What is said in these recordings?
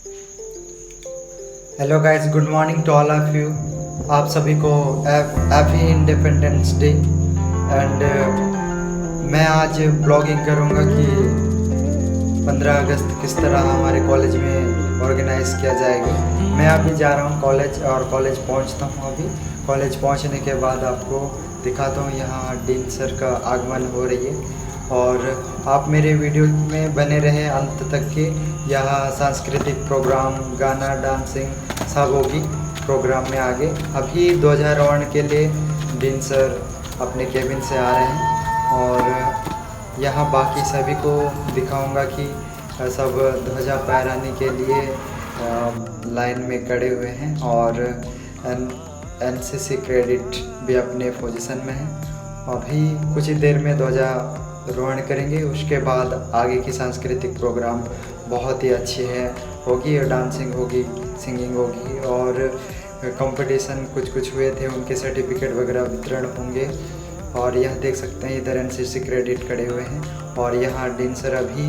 Hello guys, good morning to all of you. आप सभी को हैप्पी इंडिपेंडेंस डे। एंड मैं आज ब्लॉगिंग करूंगा कि 15 अगस्त किस तरह हमारे कॉलेज में ऑर्गेनाइज़ किया जाएगा। मैं अभी जा रहा हूं कॉलेज और कॉलेज पहुंचता हूं। अभी कॉलेज पहुंचने के बाद आपको दिखाता हूं, यहाँ डीन सर का आगमन हो रही है और आप मेरे वीडियो में बने रहें अंत तक के। यहाँ सांस्कृतिक प्रोग्राम, गाना, डांसिंग सब होगी प्रोग्राम में आगे। अभी ध्वजारोहण के लिए डीन सर अपने केबिन से आ रहे हैं और यहाँ बाकी सभी को दिखाऊंगा कि सब ध्वजा फहराने के लिए लाइन में खड़े हुए हैं और एनसीसी क्रेडिट भी अपने पोजीशन में है। अभी कुछ ही देर में ध्वजारोहण करेंगे, उसके बाद आगे की सांस्कृतिक प्रोग्राम बहुत ही अच्छी होगी और डांसिंग होगी, सिंगिंग होगी और कंपटीशन कुछ हुए थे, उनके सर्टिफिकेट वगैरह वितरण होंगे। और यह देख सकते हैं इधर एनसीसी क्रेडिट खड़े हुए हैं और यहाँ डीन सर अभी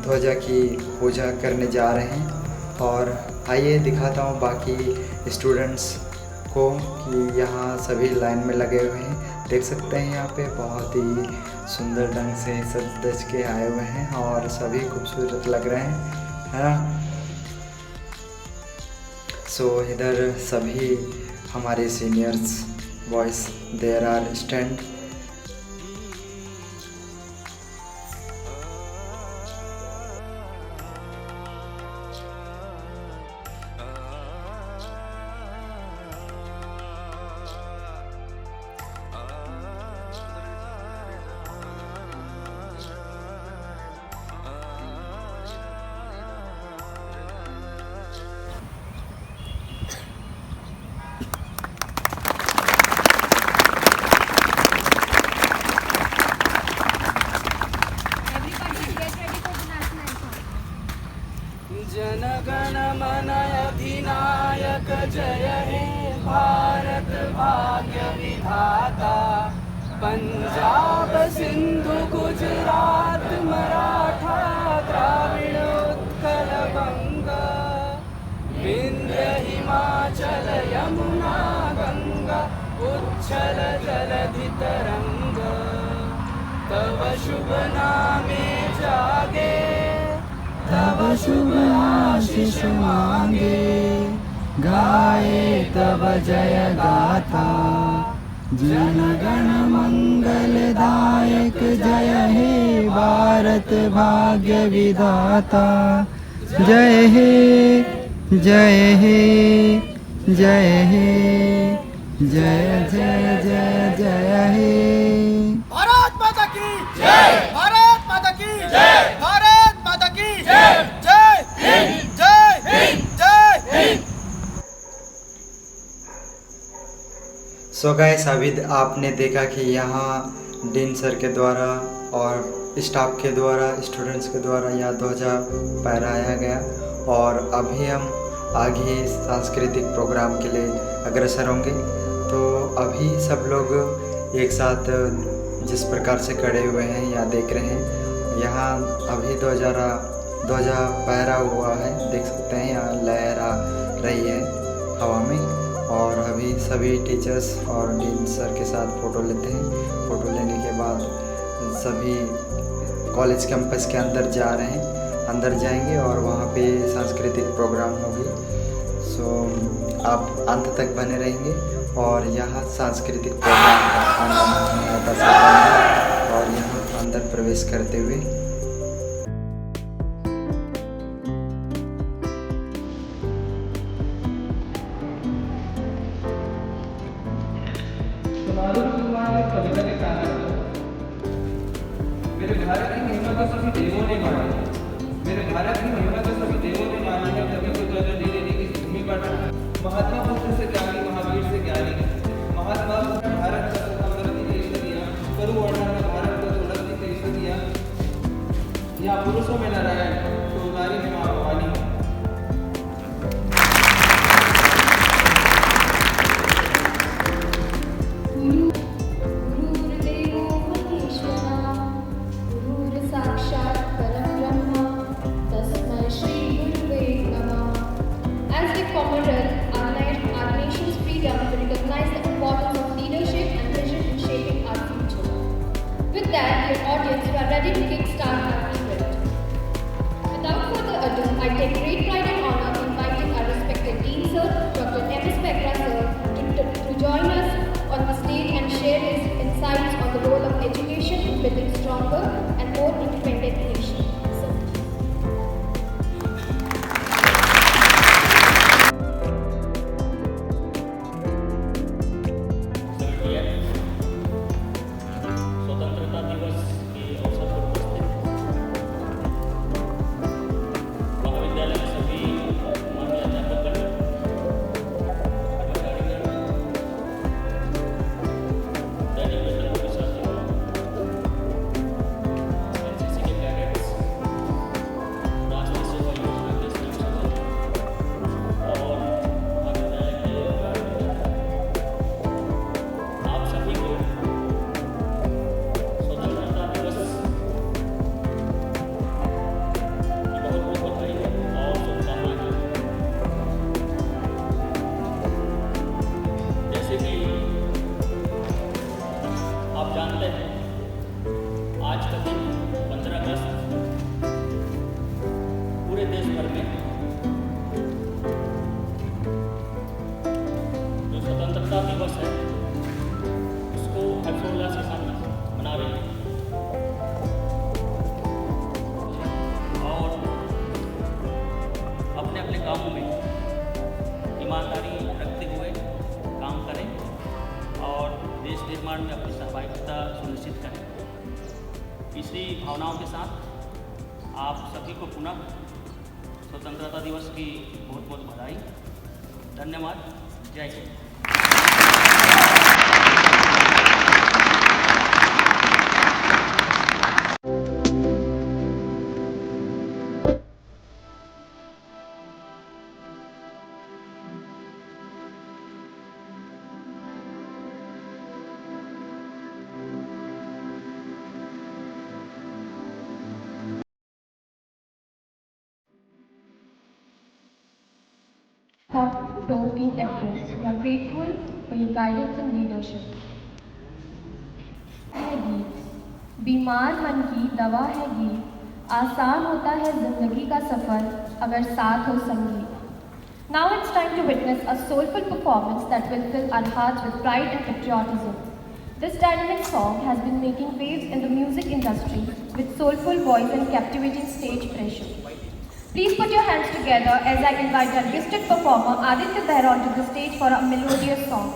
ध्वजा की पूजा करने जा रहे हैं। और आइए दिखाता हूँ बाकी स्टूडेंट्स को कि यहाँ सभी लाइन में लगे हुए हैं। देख सकते हैं यहाँ पे बहुत ही सुंदर ढंग से सज धज के आए हुए हैं और सभी खूबसूरत लग रहे हैं, है ना। सो इधर सभी हमारे seniors boys there are stand. जनगण मन अधिनायक जय हे भारत भाग्य विधाता। पंजाब सिंधु गुजरात मराठा द्राविड़ उत्कल बंग। विंध्य हिमाचल यमुना गंगा उच्छल जलधि तरंग। तव शुभ नामे जागे, तब शुभ आशीष मांगे। गाए तब जय गाथा, जन गण मंगलदायक जय हे भारत भाग्य विधाता। जय हे जय हे जय हे जय जय जय जय हे। भारत माता की जय, भारत माता की जय, भारत माता की जय। जय हिंद, जय हिंद, जय हिंद। सो गाइस, अभी आपने देखा कि यहाँ डीन सर के द्वारा और स्टाफ के द्वारा, स्टूडेंट्स के द्वारा यहाँ ध्वजा फहराया गया और अभी हम आगे सांस्कृतिक प्रोग्राम के लिए अग्रसर होंगे। तो अभी सब लोग एक साथ जिस प्रकार से खड़े हुए हैं यहाँ देख रहे हैं, यहाँ अभी ध्वजा फहरा हुआ है, देख सकते हैं यहाँ लहरा रही है हवा में। और अभी सभी टीचर्स और डीन सर के साथ फ़ोटो लेते हैं। फ़ोटो लेने के बाद सभी कॉलेज कैंपस के अंदर जा रहे हैं, अंदर जाएंगे और वहाँ पे सांस्कृतिक प्रोग्राम होगी। सो आप अंत तक बने रहेंगे और यहाँ सांस्कृतिक प्रोग्राम का आनंद बता सकते और यहाँ अंदर प्रवेश करते हुए मेरे भारत की महिमा को सभी देवों ने माना है। मेरे भारत की महिमा को सभी देवों ने माना है। तभी तो ध्वजा ले लेने की भूमि पर महात्मा बुद्ध से ज्ञानी, महावीर से ज्ञानी, महात्मा बुद्ध ने भारत का उन्नति के ईश्वर दिया, करुवर्णन ने भारत को उन्नति के ईश्वर दिया। यहाँ पुरुषों में नारायण तो नारी में माँ भवानी। साक्षात् परम ब्रह्म तस्मै भर में जो स्वतंत्रता दिवस है उसको हर्षोल्लास के साथ मना रहे हैं और अपने अपने कामों में ईमानदारी रखते हुए काम करें और देश निर्माण में अपनी सहभागिता सुनिश्चित करें। इसी भावनाओं के साथ आप सभी को पुनः स्वतंत्रता दिवस की बहुत बहुत बधाई। धन्यवाद। जय Hind. have been efforts. We are grateful for your guidance and leadership. है गीत, बीमार मन की दवा है गीत, आसान होता है जिंदगी का सफर अगर साथ हो संगीत. Now it's time to witness a soulful performance that will fill our hearts with pride and patriotism. This dynamic song has been making waves in the music industry with soulful voice and captivating stage pressure. Please put your hands together as I invite our gifted performer Aditya Behra onto the stage for a melodious song.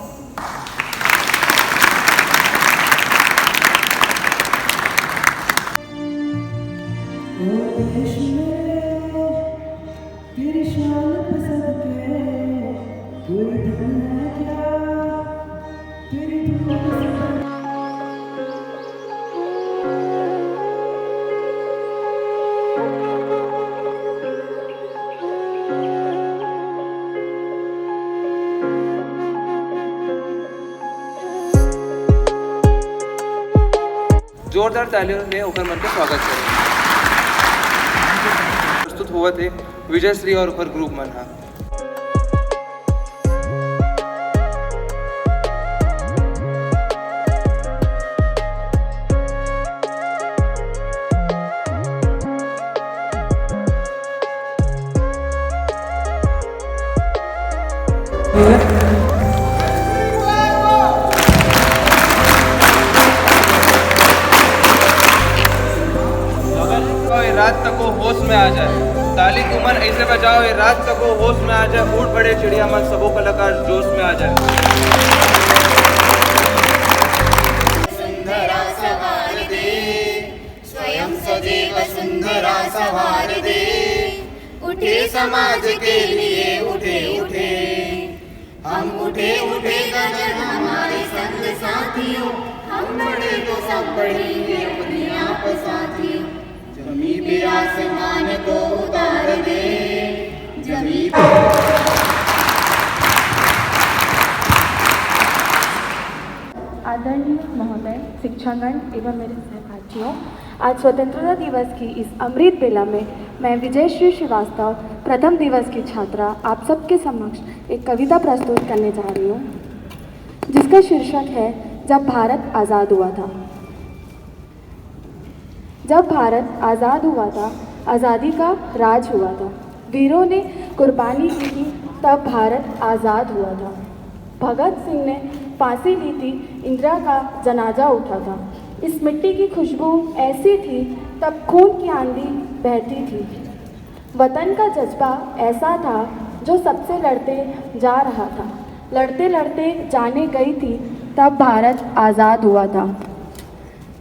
जोरदार तालियों से ओखर मन का स्वागत करें। प्रस्तुत हुए थे विजय श्री और ओखर ग्रुप मन हा। रात तक वो होश में आ जाए, ताली तुमन ऐसे बजाओ ये रात तक वो होश में आ जाए, उठ पड़े चिड़िया मन सबो कलाकार जोश में आ जाए। सुंदरा सवार दे, स्वयं सदैव सुंदरा सवार दे, उठे समाज के लिए उठे उठे, हम उठे उठे गजन हमारे संग साथियों, हम बड़े तो सब बढ़ेंगे अपने आप साथियों, जमी पे आसमान को उतार दे, जमी पे। आदरणीय महोदय, शिक्षागण एवं मेरे सहपाठियों, आज स्वतंत्रता दिवस की इस अमृत बेला में मैं विजयश्री श्रीवास्तव प्रथम दिवस की छात्रा आप सबके समक्ष एक कविता प्रस्तुत करने जा रही हूँ, जिसका शीर्षक है जब भारत आज़ाद हुआ था। जब भारत आज़ाद हुआ था, आज़ादी का राज हुआ था, वीरों ने कुर्बानी की थी, तब भारत आज़ाद हुआ था। भगत सिंह ने फांसी ली थी, इंदिरा का जनाजा उठा था। इस मिट्टी की खुशबू ऐसी थी, तब खून की आंधी बहती थी। वतन का जज्बा ऐसा था जो सबसे लड़ते जा रहा था, लड़ते लड़ते जाने गई थी, तब भारत आज़ाद हुआ था।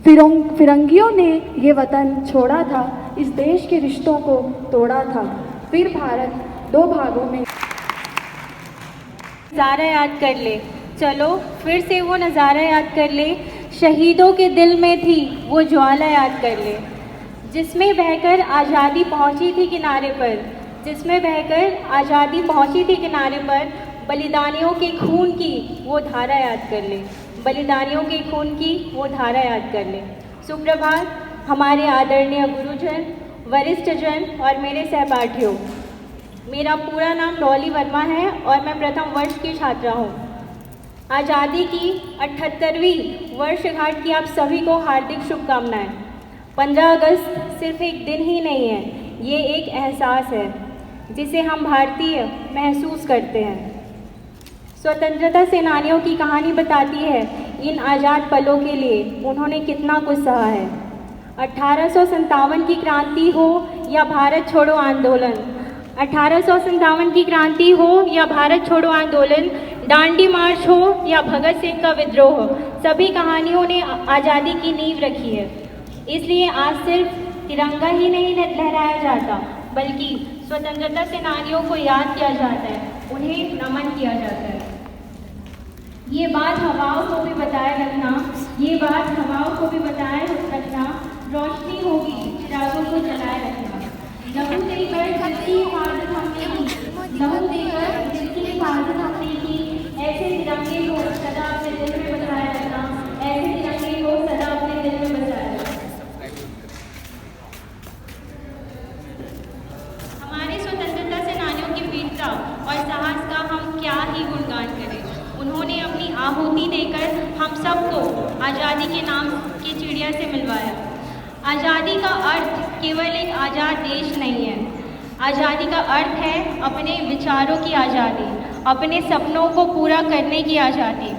फिरंगियों ने ये वतन छोड़ा था, इस देश के रिश्तों को तोड़ा था, फिर भारत दो भागों में। नज़ारा याद कर ले, चलो फिर से वो नज़ारा याद कर ले, शहीदों के दिल में थी वो ज्वाला याद कर ले, जिसमें बहकर आज़ादी पहुंची थी किनारे पर, जिसमें बहकर आज़ादी पहुंची थी किनारे पर, बलिदानियों के खून की वो धारा याद कर ले, बलिदानियों के खून की वो धारा याद कर ले। सुप्रभात हमारे आदरणीय गुरुजन, वरिष्ठजन और मेरे सहपाठियों। मेरा पूरा नाम डॉली वर्मा है और मैं प्रथम वर्ष की छात्रा हूँ। आज़ादी की 78वीं वर्षगांठ की आप सभी को हार्दिक शुभकामनाएं। 15 अगस्त सिर्फ एक दिन ही नहीं है, ये एक एहसास है। जिसे हम भारतीय महसूस करते हैं। स्वतंत्रता सेनानियों की कहानी बताती है इन आज़ाद पलों के लिए उन्होंने कितना कुछ सहा है। 1857 की क्रांति हो या भारत छोड़ो आंदोलन, 1857 की क्रांति हो या भारत छोड़ो आंदोलन, दांडी मार्च हो या भगत सिंह का विद्रोह, सभी कहानियों ने आज़ादी की नींव रखी है। इसलिए आज सिर्फ तिरंगा ही नहीं लहराया जाता, बल्कि स्वतंत्रता सेनानियों को याद किया जाता है, उन्हें नमन किया जाता है। ये बात हवाओं को भी बताए रखना, रोशनी होगी चिरागों को जलाए रखना। लहू देकर जिसकी हिफाजत हमने की, ऐसे तिरंगे को सदा अपने दिल में बसाए रखना, ऐसे तिरंगे को सदा अपने दिल में बसाए रखना। हमारे स्वतंत्रता सेनानियों की वीरता और साहस का हम क्या ही गुणगान करें। उन्होंने अपनी आहुति देकर हम सबको आज़ादी के नाम की चिड़िया से मिलवाया। आज़ादी का अर्थ केवल एक आज़ाद देश नहीं है, आज़ादी का अर्थ है अपने विचारों की आज़ादी, अपने सपनों को पूरा करने की आज़ादी।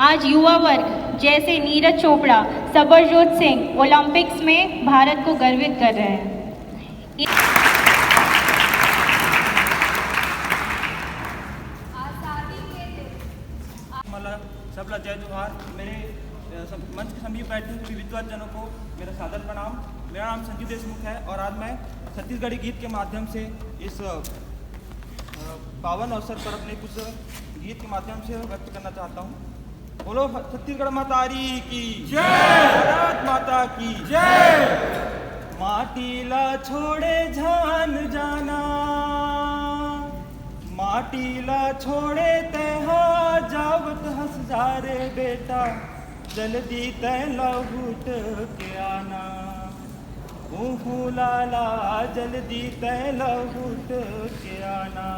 आज युवा वर्ग जैसे नीरज चोपड़ा, सबरजोत सिंह ओलंपिक्स में भारत को गर्वित कर रहे हैं। सबला जय जोहार। मेरे मंच के समीप बैठे सभी विद्वतजनों को मेरा सादर प्रणाम। मेरा नाम संजीव देशमुख है और आज मैं छत्तीसगढ़ी गीत के माध्यम से इस पावन अवसर पर अपने कुछ गीत के माध्यम से व्यक्त करना चाहता हूँ। बोलो छत्तीसगढ़ मातारी की जय, भारत माता की जय। माटीला छोड़े झान जाना, माटीला छोड़े तहा जावत हंस जा रे बेटा, जल्दी तय लौट के आना। ऊहू लाला जल्दी तय लौट के आना।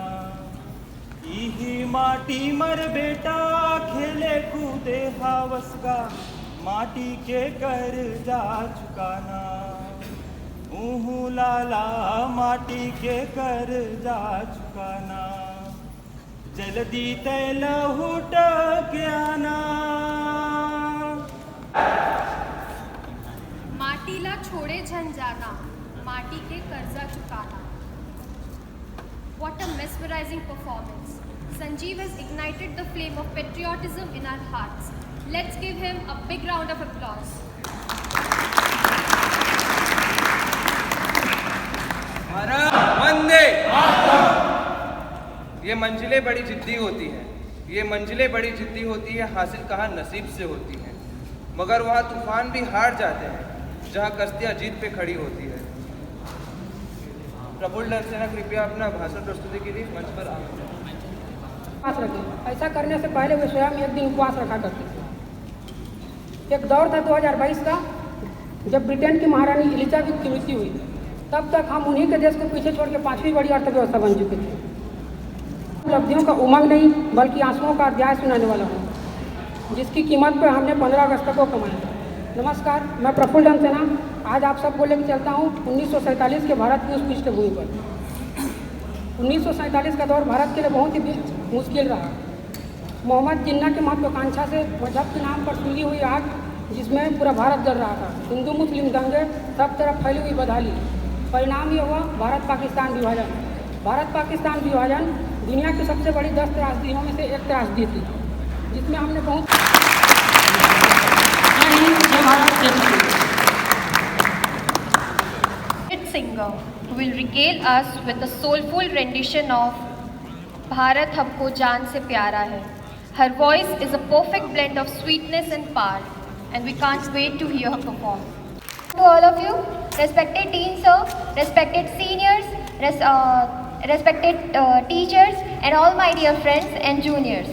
इही माटी मर बेटा खेले कूदे हावसगा, माटी के कर जा चुकाना। ऊहू लाला माटी के कर जा चुकाना, जल्दी तय लौट के आना। माटीला छोड़े झन जाना, माटी के कर्जा चुकाना। What a mesmerizing performance. Sanjeev has ignited the flame of patriotism in our hearts. Let's give him a big round of applause. Bharat वंदे। ये मंजिलें बड़ी जिद्दी होती हैं, ये मंजिलें बड़ी जिद्दी होती है, हासिल कहाँ नसीब से होती हैं, मगर वहाँ तूफान भी हार जाते हैं जहाँ कश्तियाँ जीत पे खड़ी होती है। प्रफुल्ल डरसेना कृपया अपना भाषण प्रस्तुति के लिए मंच पर आए। उपवास रखें। ऐसा करने से पहले वे स्वयं एक दिन उपवास रखा करते थे। एक दौर था 2022 का, जब ब्रिटेन की महारानी एलिजाबेथ की मृत्यु हुई। तब तक हम उन्हीं के देश को पीछे छोड़ के 5वीं बड़ी अर्थव्यवस्था बन चुके थे। उपलब्धियों का उमंग नहीं बल्कि आंसुओं का अध्याय सुनाने वाला हूँ, जिसकी कीमत पर हमने 15 अगस्त को कमाया। नमस्कार, मैं प्रफुल्ल डरसेना आज आप सबको लेकर चलता हूँ 1947 के भारत की उस पृष्ठभूमि पर। 1947 का दौर भारत के लिए बहुत ही मुश्किल रहा। मोहम्मद जिन्ना की महत्वाकांक्षा से मजहब के नाम पर सुलगी हुई आग, जिसमें पूरा भारत जल रहा था। हिंदू मुस्लिम दंगे, सब तरफ फैली हुई बदहाली। परिणाम ये हुआ भारत पाकिस्तान विभाजन। भारत पाकिस्तान विभाजन दुनिया की सबसे बड़ी 10 त्रासदियों में से एक त्रासदी थी, जिसमें हमने बहुत singer who will regale us with a soulful rendition of Bharat Humko Jaan Se Pyara Hai. Her voice is a perfect blend of sweetness and power, and we can't wait to hear her perform. To all of you, respected teens, sir, respected seniors, respected teachers, and all my dear friends and juniors.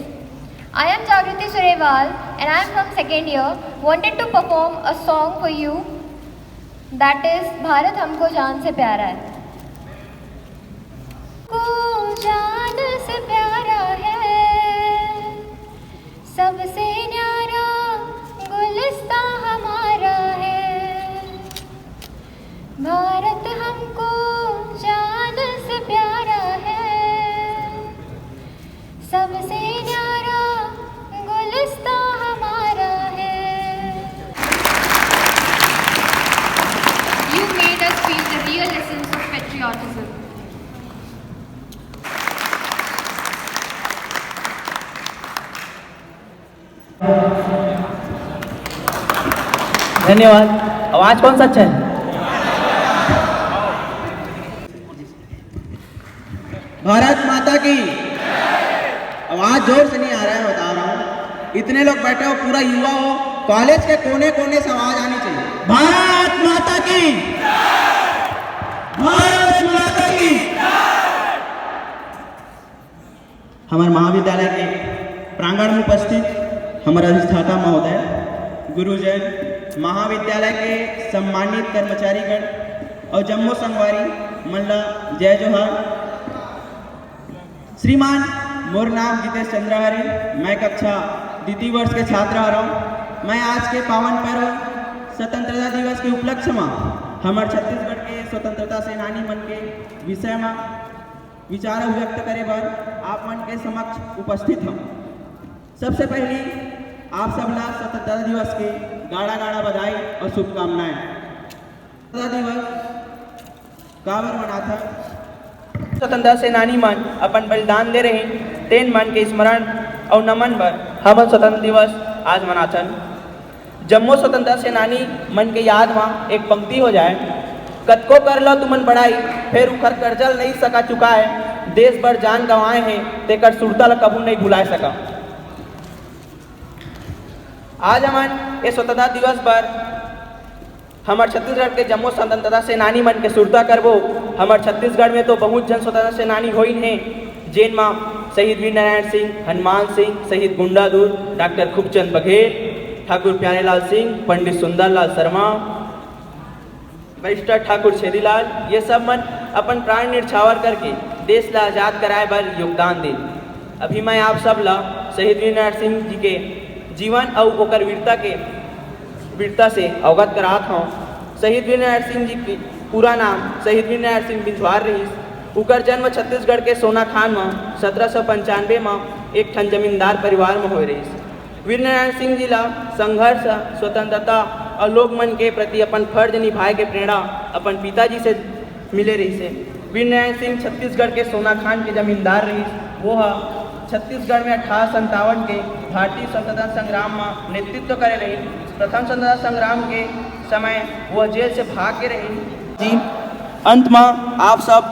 I am Jagriti Surewal, and I am from 2nd year. Wanted to perform a song for you. That is Bharat हमको जान से प्यारा है। को जान से प्यारा है, सबसे न्यारा गुलिस्ता हमारा है। भारत हमको जान से प्यारा है, धन्यवाद। आवाज कौन सा अच्छा है? भारत माता की आवाज जोर से नहीं आ रहा है, बता रहा हूँ। इतने लोग बैठे हो, पूरा युवा हो, कॉलेज के कोने कोने से आवाज आनी चाहिए। भारत माता की, भारत माता की। हमारे महाविद्यालय के प्रांगण में उपस्थित हमारे अधिष्ठाता महोदय, गुरुजन, महाविद्यालय के सम्मानित कर्मचारीगण और जम्मू संगवारी मल्ला जय जोहार। श्रीमान, मोर नाम जितेश चंद्र हरे, मैं कक्षा द्वितीय वर्ष के छात्र आ रहा हूँ। मैं आज के पावन पर्व स्वतंत्रता दिवस के उपलक्ष्य में हमारे छत्तीसगढ़ के स्वतंत्रता सेनानी मन के विषय में विचार व्यक्त करे बर आप मन के समक्ष उपस्थित हूँ। सबसे पहली आप सबला स्वतंत्रता दिवस के गाढ़ा गाढ़ा बधाई और शुभकामनाएं। स्वतंत्रता दिवस काबर मना था? स्वतंत्रता सेनानी मन अपन बलिदान दे रहे तेन मन के स्मरण और नमन पर हम स्वतंत्रता दिवस आज मनाथन। जम्मू स्वतंत्रता सेनानी मन के याद में एक पंक्ति हो जाए, कतको कर लो तुमन पढ़ाई, फिर उखर करजल नहीं सका चुका है, देश भर जान गंवाए हैं, तेकर सुरता ला कबू नहीं भुला सका। आज हमन ये स्वतंत्रता दिवस पर हमारे छत्तीसगढ़ के जम्मू स्वतंत्रता सेनानी मन के सुरता करबो। हमारे छत्तीसगढ़ में तो बहुत जन स्वतंत्रता सेनानी होइन हैं, जेन में शहीद वीर नारायण सिंह, हनुमान सिंह, शहीद गुंडादुर, डॉक्टर खूबचंद बघेल, ठाकुर प्यारेलाल सिंह, पंडित सुंदरलाल शर्मा, बैरिस्टर ठाकुर छेदीलाल, ये सब मन अपन प्राण न्यौछावर करके देश ला आज़ाद कराए बर योगदान दे। अभी मैं आप सब ला शहीद वीर नारायण सिंह जी के जीवन और ओकर वीरता से अवगत करात हूँ। शहीद वीर नारायण सिंह जी की पूरा नाम शहीद वीर नारायण सिंह बिंजवार रहीस। उकर जन्म छत्तीसगढ़ के सोनाखान में 1795 में एक ठन जमींदार परिवार में हो रहीस। वीर नारायण सिंह जी ला संघर्ष, स्वतंत्रता और लोक मन के प्रति अपन फर्ज निभाए के प्रेरणा अपन पिताजी से मिले रही से। वीर नारायण सिंह छत्तीसगढ़ के सोनाखान के जमींदार रहीस। वो छत्तीसगढ़ में 1857 के भारतीय स्वतंत्रता संग्राम में नेतृत्व करे रही। प्रथम स्वतंत्रता संग्राम के समय वह जेल से भाग के रही। जी, अंत में आप सब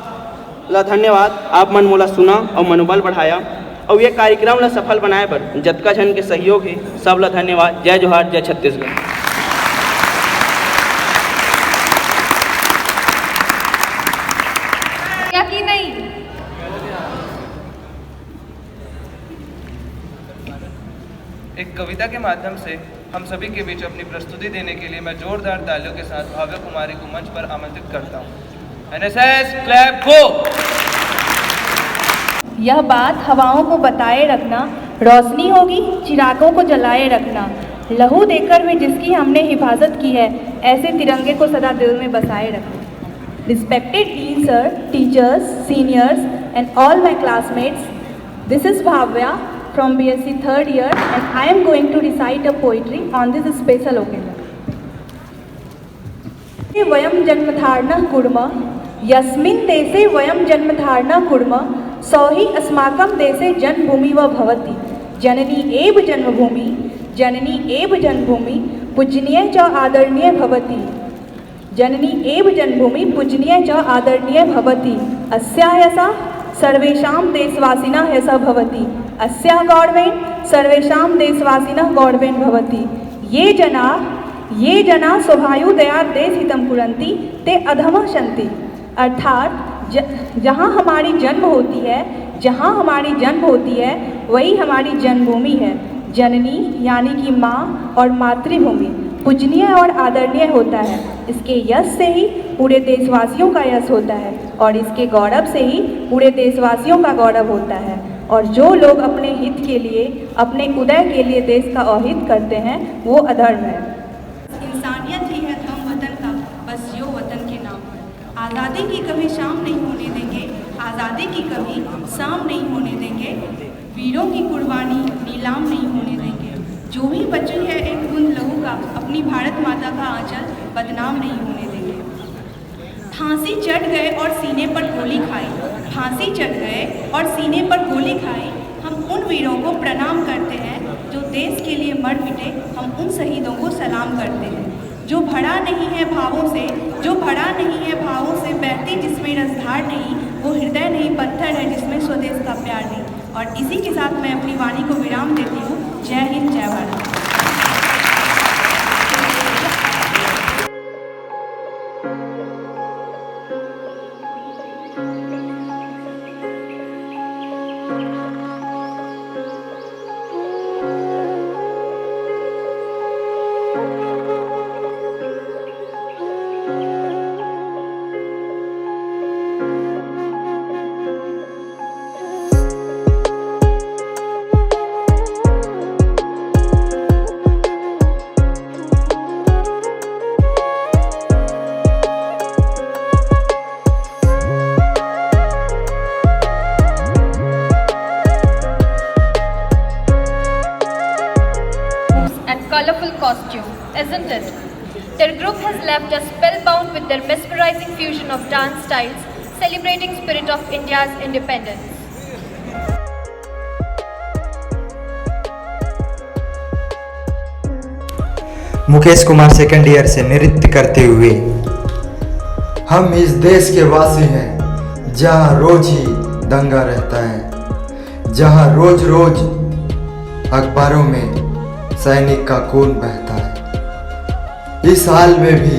ला धन्यवाद, आप मन मोला सुना और मनोबल बढ़ाया और ये कार्यक्रम ला सफल बनाए पर जतका जन के सहयोग है, सब ला धन्यवाद। जय जोहार, जय छत्तीसगढ़। क्या कि नहीं? एक कविता के माध्यम से हम सभी के बीच अपनी प्रस्तुति देने के लिए मैं जोरदार तालियों के साथ भाव्य कुमारी को मंच पर आमंत्रित करता हूँ। एनएसएस क्लैप गो। यह बात हवाओं को बताए रखना, रोशनी होगी चिरागों को जलाए रखना, लहू देकर भी जिसकी हमने हिफाजत की है, ऐसे तिरंगे को सदा दिल में बसाए रखना। Respected dean sir, teachers, seniors and all my classmates, this is Bhavya from BSc 3rd year and I am going to recite a poetry on this special occasion. वयम जन्मधारणः कुर्मः यस्मिन् देशे वयम जन्मधारणः कुर्मः सौहि अस्माकं देशे जन्मभूमि व भवति। जननी एव जन्मभूमि, जननी एव जन्मभूमि पूजनीय च आदरणीय भवति। जननी एव जन्मभूमि पूजनीय च आदरणीय भवति। अस्याः यशः सर्वेषां देशवासिनः यशः भवति। अस्याः गौरवेण सर्वेषां देशवासिनः गौरवेण भवति। ये जना स्वभायुदया देशहितं कुर्वन्ति ते अधमः सन्ति। अर्थात जहाँ हमारी जन्म होती है, जहाँ हमारी जन्म होती है वही हमारी जन्मभूमि है। जननी यानी कि माँ और मातृभूमि पूजनीय और आदरणीय होता है। इसके यश से ही पूरे देशवासियों का यश होता है और इसके गौरव से ही पूरे देशवासियों का गौरव होता है। और जो लोग अपने हित के लिए, अपने उदय के लिए देश का अहित करते हैं वो अधर्म है। इंसानियत ही है धर्म वतन का, बस जो वतन के नाम पर। आज़ादी की कभी शाम नहीं होने देंगे, आज़ादी की कभी शाम नहीं होने देंगे। वीरों की कुर्बानी नीलाम नहीं होने देंगे। जो भी बची है एक बूंद लहू का, अपनी भारत माता का आंचल बदनाम नहीं होने देंगे। फांसी चढ़ गए और सीने पर गोली खाई, फांसी चढ़ गए और सीने पर गोली खाई। हम उन वीरों को प्रणाम करते हैं जो देश के लिए मर मिटे, हम उन शहीदों को सलाम करते हैं। जो भरा नहीं है भावों से, जो भरा नहीं है भावों से, बहती जिसमें रसधार नहीं, वो हृदय नहीं पत्थर है जिसमें स्वदेश का प्यार नहीं। और इसी के साथ मैं अपनी वाणी को विराम देती हूँ। जय हिंद, जय Bharat. Colorful costume, isn't it? Their group has left us spellbound with their mesmerizing fusion of dance styles, celebrating spirit of India's independence. Mukesh Kumar second year से नृत्य करते हुए। हम इस देश के वासी हैं जहाँ रोज ही दंगा रहता है, जहाँ रोज रोज अखबारों में सैनिक का खून बहता है। इस हाल में भी,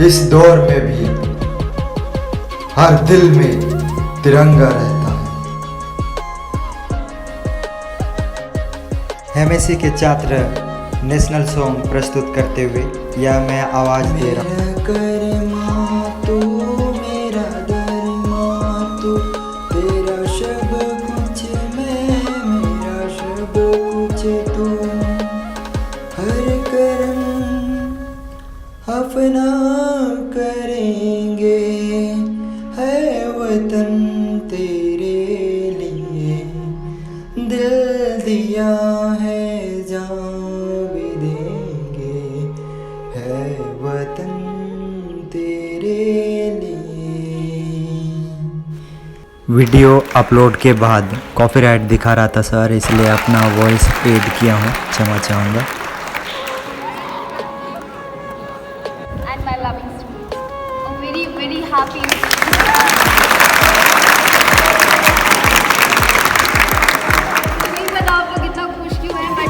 इस दौर में भी हर दिल में तिरंगा रहता है। एमएससी के छात्र नेशनल सॉन्ग प्रस्तुत करते हुए यह मैं आवाज दे रहा हूँ। अपना करेंगे है वतन तेरे लिए, दिल दिया है जान भी देंगे है वतन तेरे लिए। वीडियो अपलोड के बाद कॉपीराइट दिखा रहा था सर, इसलिए अपना वॉइस ऐड किया हूँ, क्षमा चाहूँगा। Very happy. नहीं पता आप लोग इतना खुश क्यों हैं, बट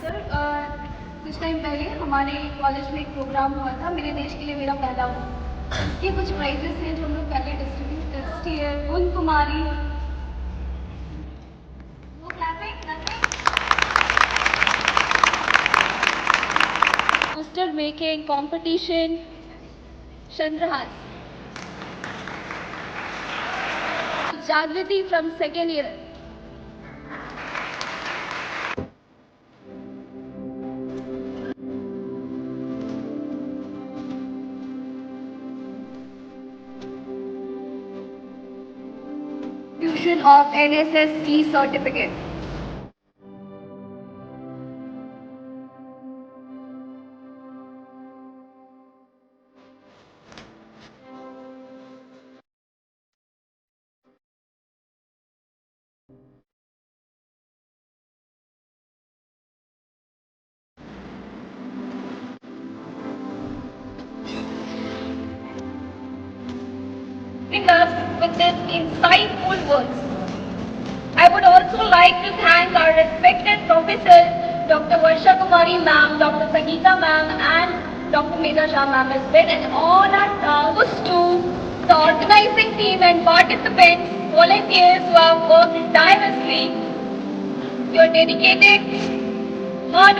सर कुछ टाइम पहले हमारे कॉलेज में एक प्रोग्राम हुआ था, मेरे देश के लिए मेरा पहला वोट। ये कुछ प्राइजेस हैं जो हम लोग पहले डिस्ट्रीब्यूट करते हैं। उन कुमारी poster making competition, Chandrahas. Jagriti from second year. Fusion of NSS certificate. Us with this insightful words. I would also like to thank our respected professors, Dr. Varsha Kumari ma'am, Dr. Sangeeta ma'am, and Dr. Medha Shah ma'am. It's been an honor to the organizing team and participants, volunteers who have worked tirelessly. Your dedicated, hard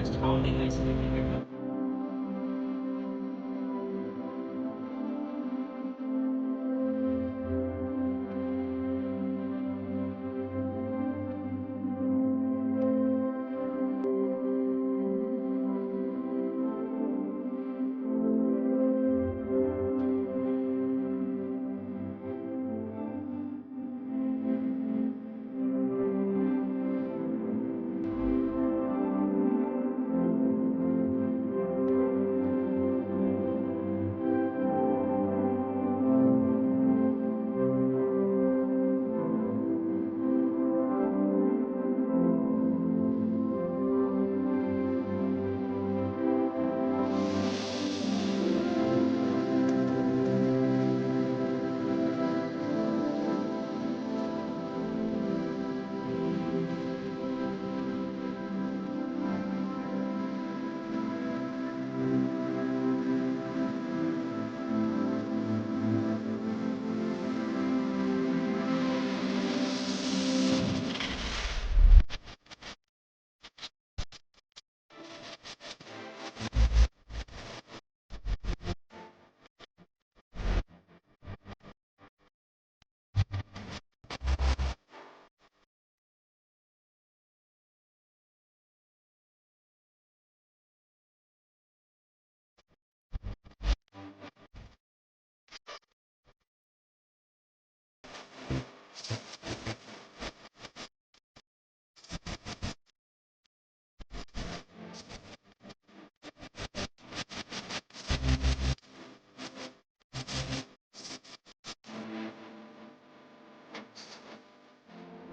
just founding ICIT Madras.